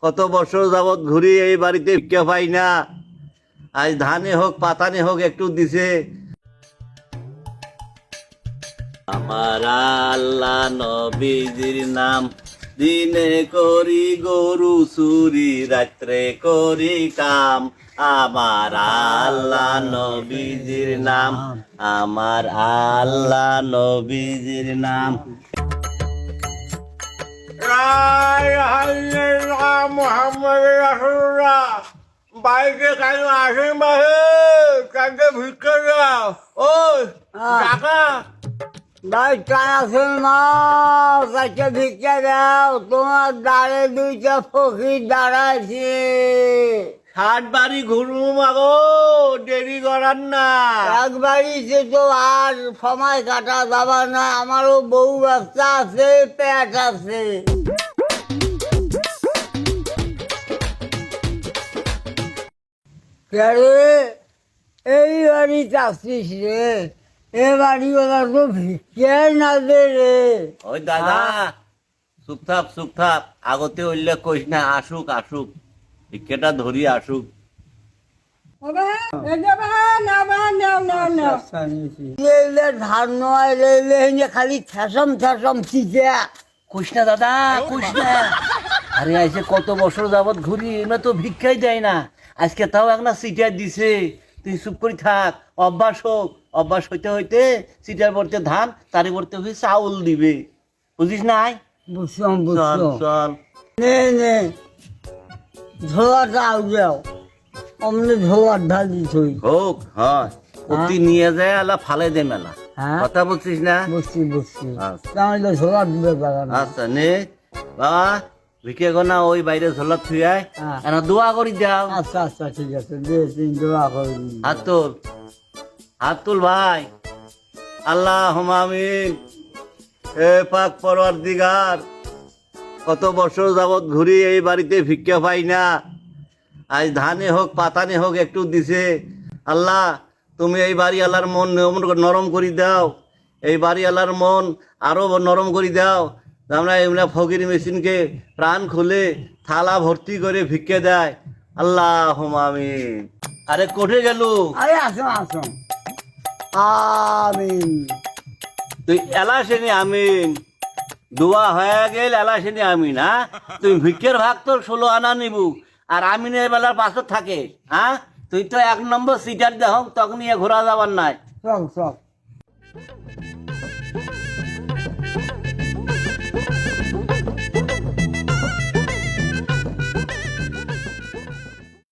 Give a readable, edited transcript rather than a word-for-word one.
কত বছর যাবৎ ঘুরি এই বাড়িতে ভিক্ষা পাই না। আজ ধানে হোক পাতানে হোক একটু দিছে। আমার আল্লাহ নবীজির নাম, দিনে করি গরু চুরি, রাত্রে করি কাম। আমার আল্লাহ নবীজির নাম, আমার আল্লাহ নবীজির নাম। মোহাম্মদ রাসূলুল্লাহ বাইকে কেন আসেন বাহে কাকে ভিক্ষা দাও। ও কাকা বাইকটা আসেন না, কাকে ভিক্ষা দাও। তোমার দ্বারে দুইটা ফকির দাঁড়াইছে। 60 বাড়ি ঘুরুম আগো, দেরি করার না। একবারই তো আর সময় কাটা যাবা না। আমারও বউ বাচ্চা আছে, পেট আছে। রে এই বাড়ি চাচ্ছিস রে, এ বাড়ি ওরা তো ভিক্ষে না দে রে। ওই দাদা চুপ থাক চুপ থাক, আগতে উল্লেখ করিস না। আসুক আসুক, ভিক্ষাটা ধরি আসুক। ধান নয় রে, খালি ঠেসম ঠেসম চিঠে। কইস না দাদা, কইস না। আরে আইসে কত বছর যাবৎ ঘুরি, এমনি তো ভিক্ষাই দেয় না। আজকে তাও একটা সিটার দিছে, তুই চুপ করে থাক। অভ্যাস হোক, অভ্যাস হইতে হইতে সিটার পড়তে ধান, তারই পড়তে হয়ে চাউল দিবে। বুঝিস নাই? বুঝলাম চল বুঝলাম। চল। নে নে ঝোলাটা যাও, অমনি ঝোলার ঢালি থই। হোক হয়, অতি নিয়ে যায় আলা ফালে দে মেলা। হ্যাঁ কথা বলছিস না? বুঝছি বুঝছি। আচ্ছা। তাহলে ঝোলা দিবে বাগান। আচ্ছা নে বাবা, ভিক্ষে গোনা ওই বাইরে ঝোলা থুই আয়, হ্যাঁ। এনা দোয়া করি দাও। আচ্ছা আচ্ছা ঠিক আছে, দে তিন দোয়া করে দিন। হাত তুল, হাত তুল ভাই। আল্লাহুম্মা আমিন। এ পাক পরওয়ারদিগার, কত বছর যাবৎ ঘুরি এই বাড়িতে ভিক্ষা পাই না। আজ ধানে হোক পাতানে হোক একটু দিছে। আল্লাহ তুমি এই বাড়িওয়ালার মন নরম করে দাও, এই বাড়িওয়ালার মন আরো নরম করে দাও। আমরা এমনি ফকির মেশিনকে প্রাণ খুলে থালা ভর্তি করে ভিক্ষে দেয়। আল্লাহুম্মা আমিন। আরে কোঠে গেল? আরে আসো আসো। আমিন। তুই এলাসেনি আমিন, দোয়া হয়ে গেল এলাসেনি আমিন। হ্যাঁ, তুই ভিক্ষের ভাগ তোর 16 আনা নিবু, আর আমিনের বেলার পাশে থাকে। হ্যাঁ, তুই তো 1 নম্বর সিটার দেহ, তখন নিয়ে ঘোরা যাবার নাই। চল চল।